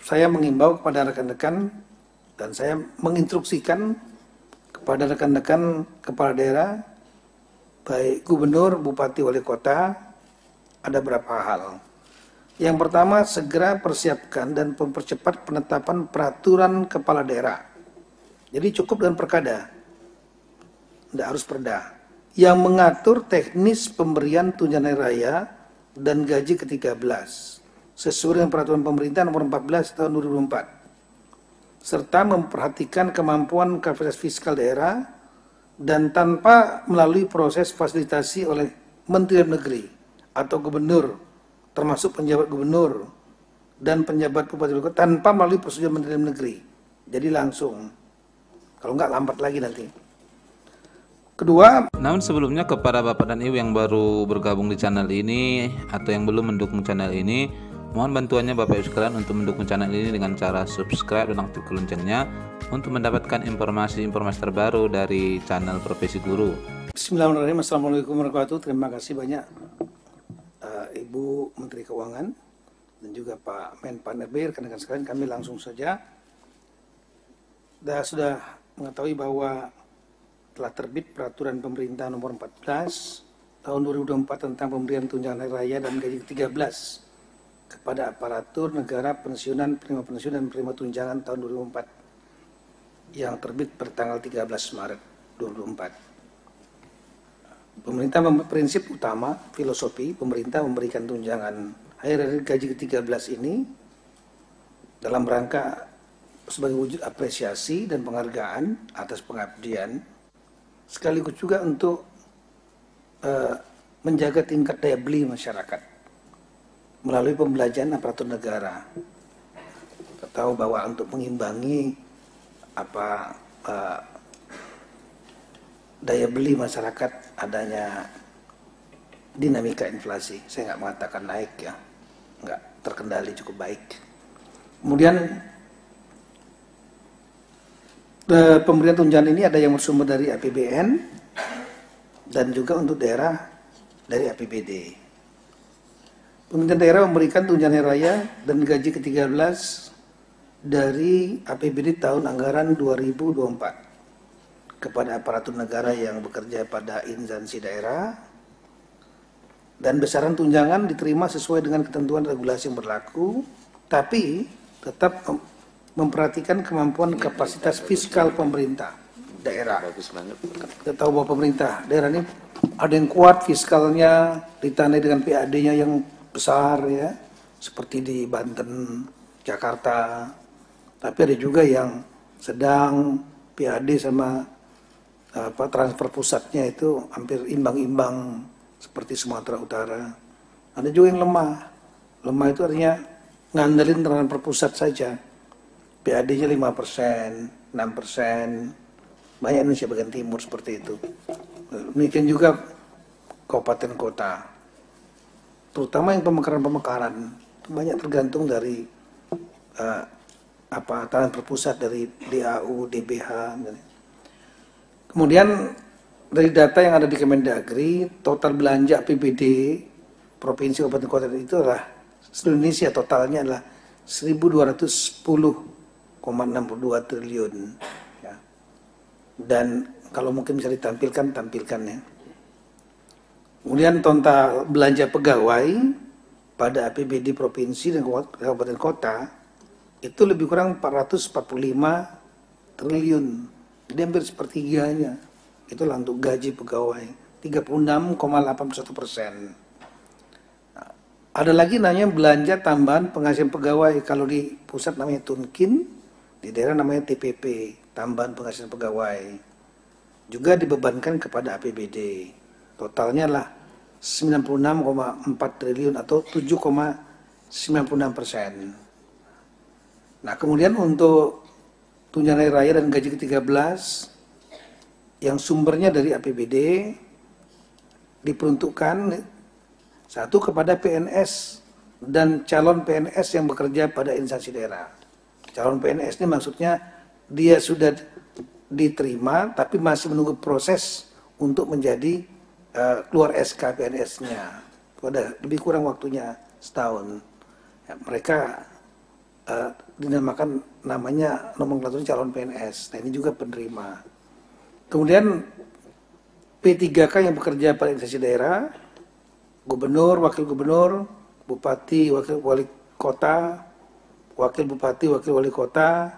saya mengimbau kepada rekan-rekan dan saya menginstruksikan kepada rekan-rekan kepala daerah, baik gubernur, bupati, wali kota, ada beberapa hal. Yang pertama, segera persiapkan dan mempercepat penetapan peraturan kepala daerah. Jadi cukup dengan perkada, tidak harus perda, yang mengatur teknis pemberian tunjangan hari raya dan gaji ke-13 sesuai dengan peraturan pemerintah nomor 14 tahun 2004, serta memperhatikan kemampuan kapasitas fiskal daerah dan tanpa melalui proses fasilitasi oleh Menteri Dalam Negeri atau gubernur, termasuk penjabat gubernur dan penjabat bupati wali kota, tanpa melalui prosedur Menteri Dalam Negeri. Jadi langsung, kalau enggak lambat lagi nanti. Kedua, namun sebelumnya kepada Bapak dan Ibu yang baru bergabung di channel ini atau yang belum mendukung channel ini, mohon bantuannya Bapak Ibu sekalian untuk mendukung channel ini dengan cara subscribe dan aktifkan loncengnya untuk mendapatkan informasi-informasi terbaru dari channel Profesi Guru. Bismillahirrahmanirrahim. Assalamualaikum warahmatullahi wabarakatuh. Terima kasih banyak Ibu Menteri Keuangan dan juga Pak Menpan RB. Rekan-rekan sekalian, kami langsung saja. Sudah mengetahui bahwa telah terbit peraturan pemerintah nomor 14 tahun 2024 tentang pemberian tunjangan hari raya dan gaji ke-13 kepada aparatur negara, pensiunan, penerima pensiunan dan penerima tunjangan tahun 2004 yang terbit pada tanggal 13 Maret 2024. Pemerintah prinsip utama, filosofi pemerintah memberikan tunjangan hari raya gaji ke-13 ini dalam rangka sebagai wujud apresiasi dan penghargaan atas pengabdian, sekaligus juga untuk menjaga tingkat daya beli masyarakat melalui pembelajaran aparatur negara. Kita tahu bahwa untuk mengimbangi daya beli masyarakat adanya dinamika inflasi. Saya nggak mengatakan naik ya, nggak terkendali cukup baik. Kemudian pemberian tunjangan ini ada yang bersumber dari APBN dan juga untuk daerah dari APBD. Pemerintah daerah memberikan tunjangan hari raya dan gaji ke-13 dari APBD tahun anggaran 2024 kepada aparatur negara yang bekerja pada instansi daerah, dan besaran tunjangan diterima sesuai dengan ketentuan regulasi yang berlaku, tapi tetap memperhatikan kemampuan kapasitas fiskal pemerintah daerah. Kita tahu bahwa pemerintah daerah ini ada yang kuat fiskalnya, ditandai dengan PAD-nya yang besar ya, seperti di Banten, Jakarta. Tapi ada juga yang sedang, PAD sama transfer pusatnya itu hampir imbang-imbang seperti Sumatera Utara. Ada juga yang lemah. Lemah itu artinya ngandelin transfer pusat saja. PAD-nya 5%, 6%, banyak Indonesia bagian timur seperti itu. Demikian juga kabupaten kota, terutama yang pemekaran banyak tergantung dari tanah terpusat dari DAU, DBH. Kemudian dari data yang ada di Kemendagri, total belanja APBD provinsi kabupaten kota itu adalah seluruh Indonesia totalnya adalah 1.210,62 triliun ya. Dan kalau mungkin bisa tampilkan ya. Kemudian total belanja pegawai pada APBD provinsi dan kabupaten kota itu lebih kurang 445 triliun. Jadi hampir sepertiganya itulah untuk gaji pegawai, 36,81%. Nah, ada lagi namanya belanja tambahan penghasilan pegawai. Kalau di pusat namanya Tunkin, di daerah namanya TPP, tambahan penghasilan pegawai. Juga dibebankan kepada APBD. Totalnya lah 96,4 triliun atau 7,96%. Nah, kemudian untuk tunjangan hari raya dan gaji ke-13 yang sumbernya dari APBD diperuntukkan satu kepada PNS dan calon PNS yang bekerja pada instansi daerah. Calon PNS ini maksudnya dia sudah diterima tapi masih menunggu proses untuk menjadi keluar SK PNS-nya. Itu ada lebih kurang waktunya setahun. Ya, mereka dinamakan namanya nomenklatur calon PNS. Nah ini juga penerima. Kemudian P3K yang bekerja pada instansi daerah, gubernur, wakil gubernur, bupati, wakil wali kota, wakil bupati, wakil wali kota,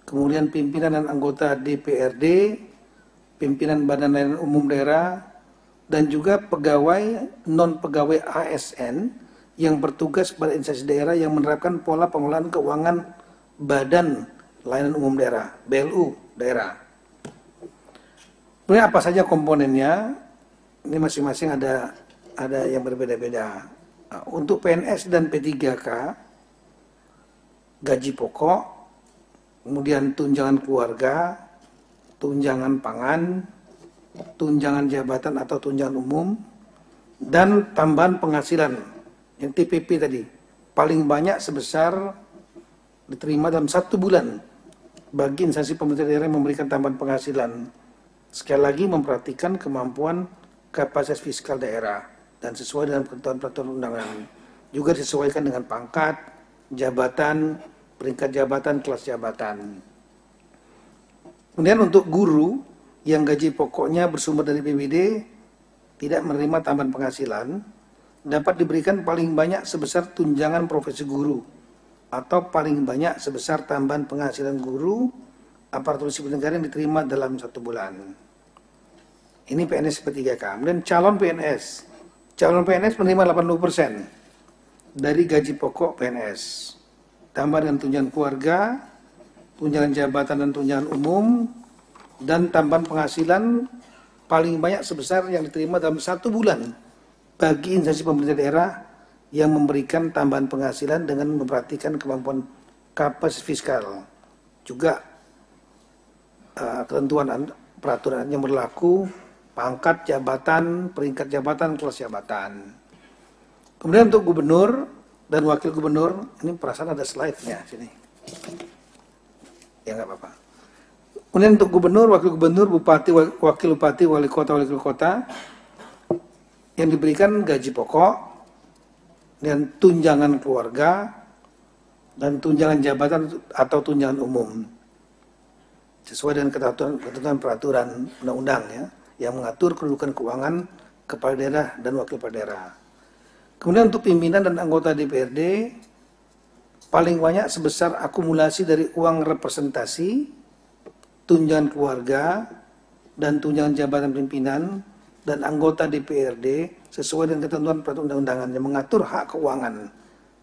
kemudian pimpinan dan anggota DPRD, pimpinan badan layanan umum daerah, dan juga pegawai non-pegawai ASN yang bertugas pada instansi daerah yang menerapkan pola pengelolaan keuangan badan layanan umum daerah, BLU daerah. Kemudian apa saja komponennya? Ini masing-masing ada yang berbeda-beda. Nah, untuk PNS dan P3K, gaji pokok, kemudian tunjangan keluarga, tunjangan pangan, tunjangan jabatan atau tunjangan umum, dan tambahan penghasilan yang TPP tadi paling banyak sebesar diterima dalam 1 bulan bagi instansi pemerintah daerah yang memberikan tambahan penghasilan. Sekali lagi memperhatikan kemampuan kapasitas fiskal daerah dan sesuai dengan peraturan undangan. Juga disesuaikan dengan pangkat, jabatan, peringkat jabatan, kelas jabatan. Kemudian untuk guru yang gaji pokoknya bersumber dari PBD tidak menerima tambahan penghasilan, dapat diberikan paling banyak sebesar tunjangan profesi guru atau paling banyak sebesar tambahan penghasilan guru aparatur sipil negara yang diterima dalam 1 bulan. Ini PNS P3K. Kemudian calon PNS menerima 80% dari gaji pokok PNS, tambah dengan tunjangan keluarga, tunjangan jabatan dan tunjangan umum, dan tambahan penghasilan paling banyak sebesar yang diterima dalam 1 bulan bagi instansi pemerintah daerah yang memberikan tambahan penghasilan dengan memperhatikan kemampuan kapasitas fiskal. Juga ketentuan peraturan yang berlaku, pangkat jabatan, peringkat jabatan, kelas jabatan. Kemudian untuk gubernur dan wakil gubernur, ini perasaan ada slide-nya sini. Ya nggak apa-apa. Kemudian untuk gubernur, wakil gubernur, bupati, wakil bupati, wali kota yang diberikan gaji pokok dan tunjangan keluarga dan tunjangan jabatan atau tunjangan umum sesuai dengan ketentuan peraturan undang-undang ya, yang mengatur kedudukan keuangan kepala daerah dan wakil kepala daerah. Kemudian untuk pimpinan dan anggota DPRD paling banyak sebesar akumulasi dari uang representasi, tunjangan keluarga, dan tunjangan jabatan pimpinan dan anggota DPRD sesuai dengan ketentuan peraturan undang-undangan yang mengatur hak keuangan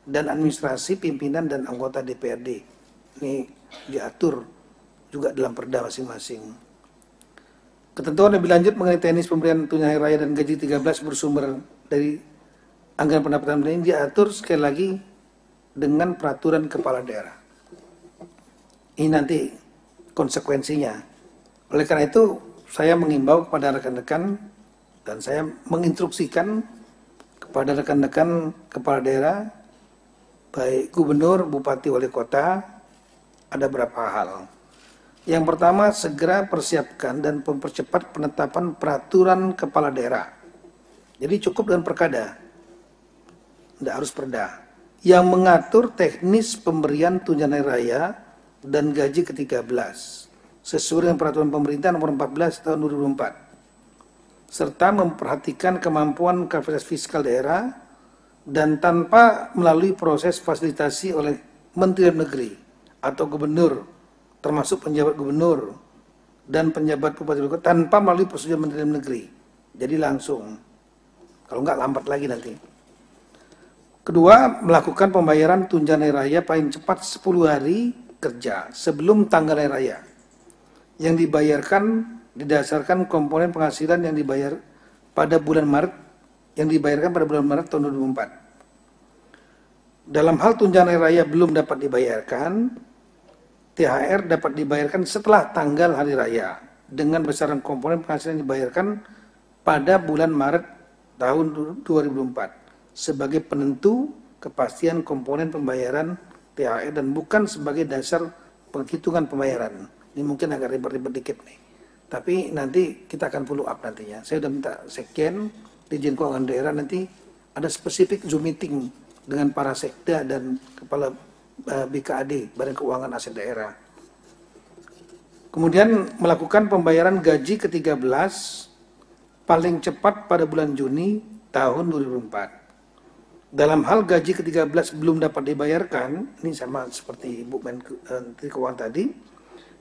dan administrasi pimpinan dan anggota DPRD. Ini diatur juga dalam perda masing-masing. Ketentuan lebih lanjut mengenai teknis pemberian tunjangan hari raya dan gaji 13 bersumber dari anggaran pendapatan ini diatur sekali lagi dengan peraturan kepala daerah. Ini nanti konsekuensinya. Oleh karena itu saya mengimbau kepada rekan-rekan dan saya menginstruksikan kepada rekan-rekan kepala daerah, baik gubernur, bupati, wali kota, ada beberapa hal. Yang pertama, segera persiapkan dan mempercepat penetapan peraturan kepala daerah. Jadi cukup dengan perkada, tidak harus perda, yang mengatur teknis pemberian tunjangan hari raya dan gaji ke-13 sesuai dengan peraturan pemerintah nomor 14 tahun 2004, serta memperhatikan kemampuan kapasitas fiskal daerah dan tanpa melalui proses fasilitasi oleh Menteri Dalam Negeri atau Gubernur, termasuk penjabat gubernur dan penjabat bupati wali kota tanpa melalui prosedur Menteri Dalam Negeri. Jadi langsung, kalau enggak lambat lagi nanti. Kedua, melakukan pembayaran tunjangan hari raya paling cepat 10 hari kerja sebelum tanggal hari raya, yang dibayarkan didasarkan komponen penghasilan yang dibayar pada bulan Maret, yang dibayarkan pada bulan Maret tahun 2004. Dalam hal tunjangan hari raya belum dapat dibayarkan, THR dapat dibayarkan setelah tanggal hari raya dengan besaran komponen penghasilan yang dibayarkan pada bulan Maret tahun 2004 sebagai penentu kepastian komponen pembayaran THR dan bukan sebagai dasar penghitungan pembayaran. Ini mungkin agak ribet-ribet dikit nih, tapi nanti kita akan follow up nantinya. Saya sudah minta Sekjen, Dirjen Keuangan Daerah, nanti ada spesifik Zoom meeting dengan para sekda dan kepala BKAD, Badan Keuangan Aset Daerah. Kemudian melakukan pembayaran gaji ke-13 paling cepat pada bulan Juni tahun 2004. Dalam hal gaji ke-13 belum dapat dibayarkan, ini sama seperti Ibu Menteri Keuangan tadi,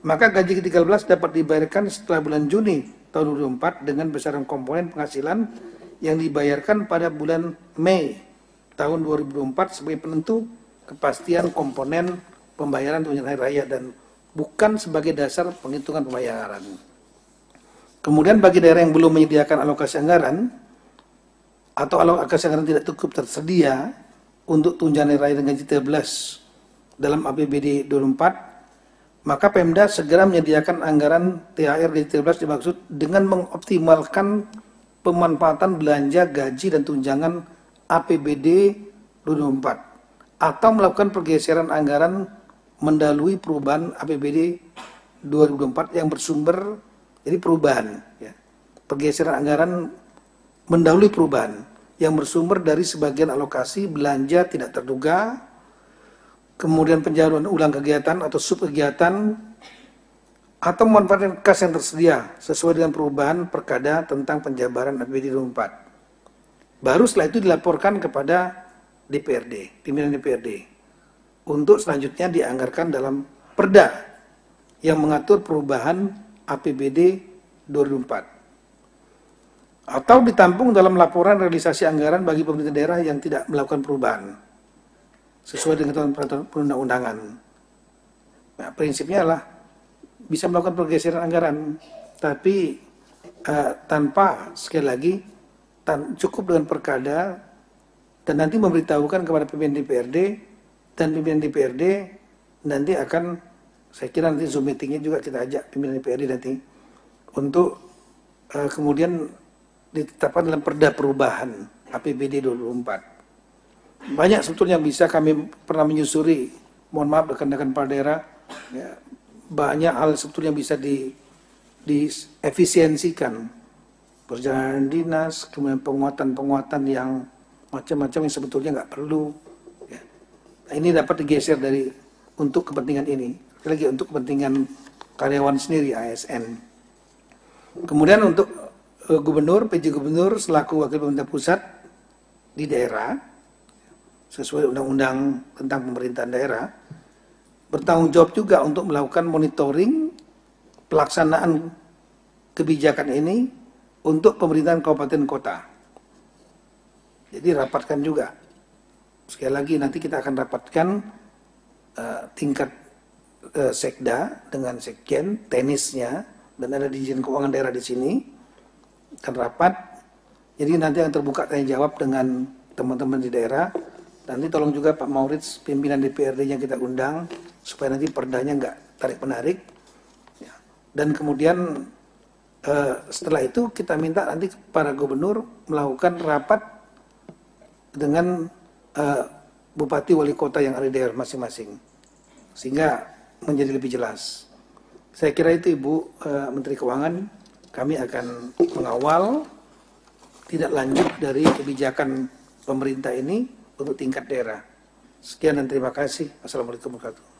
maka gaji ke-13 dapat dibayarkan setelah bulan Juni tahun 2004 dengan besaran komponen penghasilan yang dibayarkan pada bulan Mei tahun 2024 sebagai penentu kepastian komponen pembayaran tunjangan hari raya dan bukan sebagai dasar penghitungan pembayaran. Kemudian bagi daerah yang belum menyediakan alokasi anggaran atau alokasi anggaran tidak cukup tersedia untuk tunjangan hari raya dan gaji 13 dalam APBD 2024, maka Pemda segera menyediakan anggaran THR gaji 13 dimaksud dengan mengoptimalkan pemanfaatan belanja gaji dan tunjangan APBD 2024 atau melakukan pergeseran anggaran mendahului perubahan APBD 2024 yang bersumber, jadi perubahan ya, pergeseran anggaran mendahului perubahan yang bersumber dari sebagian alokasi belanja tidak terduga, kemudian penjaluran ulang kegiatan atau subkegiatan, atau memanfaatkan kas yang tersedia sesuai dengan perubahan perkada tentang penjabaran APBD 2024. Baru setelah itu dilaporkan kepada DPRD, pimpinan DPRD, untuk selanjutnya dianggarkan dalam perda yang mengatur perubahan APBD 2024. Atau ditampung dalam laporan realisasi anggaran bagi pemerintah daerah yang tidak melakukan perubahan sesuai dengan peraturan perundang-undangan. Nah, prinsipnya adalah bisa melakukan pergeseran anggaran, tapi tanpa, sekali lagi, cukup dengan perkada dan nanti memberitahukan kepada pimpinan DPRD, dan pimpinan DPRD nanti akan, saya kira nanti Zoom meetingnya juga kita ajak pimpinan DPRD nanti untuk kemudian ditetapkan dalam perda perubahan APBD 2024. Banyak sebetulnya yang bisa kami pernah menyusuri, mohon maaf rekan-rekan kepala daerah, ya, banyak hal sebetulnya yang bisa diefisiensikan, perjalanan dinas, kemudian penguatan-penguatan yang macam-macam yang sebetulnya nggak perlu. Ya. Nah, ini dapat digeser dari untuk kepentingan ini, lagi untuk kepentingan karyawan sendiri ASN. Kemudian untuk gubernur, PJ gubernur selaku wakil pemerintah pusat di daerah sesuai undang-undang tentang pemerintahan daerah bertanggung jawab juga untuk melakukan monitoring pelaksanaan kebijakan ini untuk pemerintahan kabupaten kota. Jadi rapatkan juga. Sekali lagi nanti kita akan rapatkan tingkat sekda dengan sekjen, tenisnya, dan ada Dirjen Keuangan Daerah di sini, akan rapat. Jadi nanti akan terbuka tanya jawab dengan teman-teman di daerah. Nanti tolong juga Pak Maurits, pimpinan DPRD yang kita undang, supaya nanti perdanya nggak tarik-menarik. Ya. Dan kemudian setelah itu kita minta nanti para gubernur melakukan rapat dengan bupati wali kota yang ada di daerah masing-masing, sehingga menjadi lebih jelas. Saya kira itu Ibu Menteri Keuangan, kami akan mengawal tidak lanjut dari kebijakan pemerintah ini untuk tingkat daerah. Sekian dan terima kasih. Assalamualaikum warahmatullahi wabarakatuh.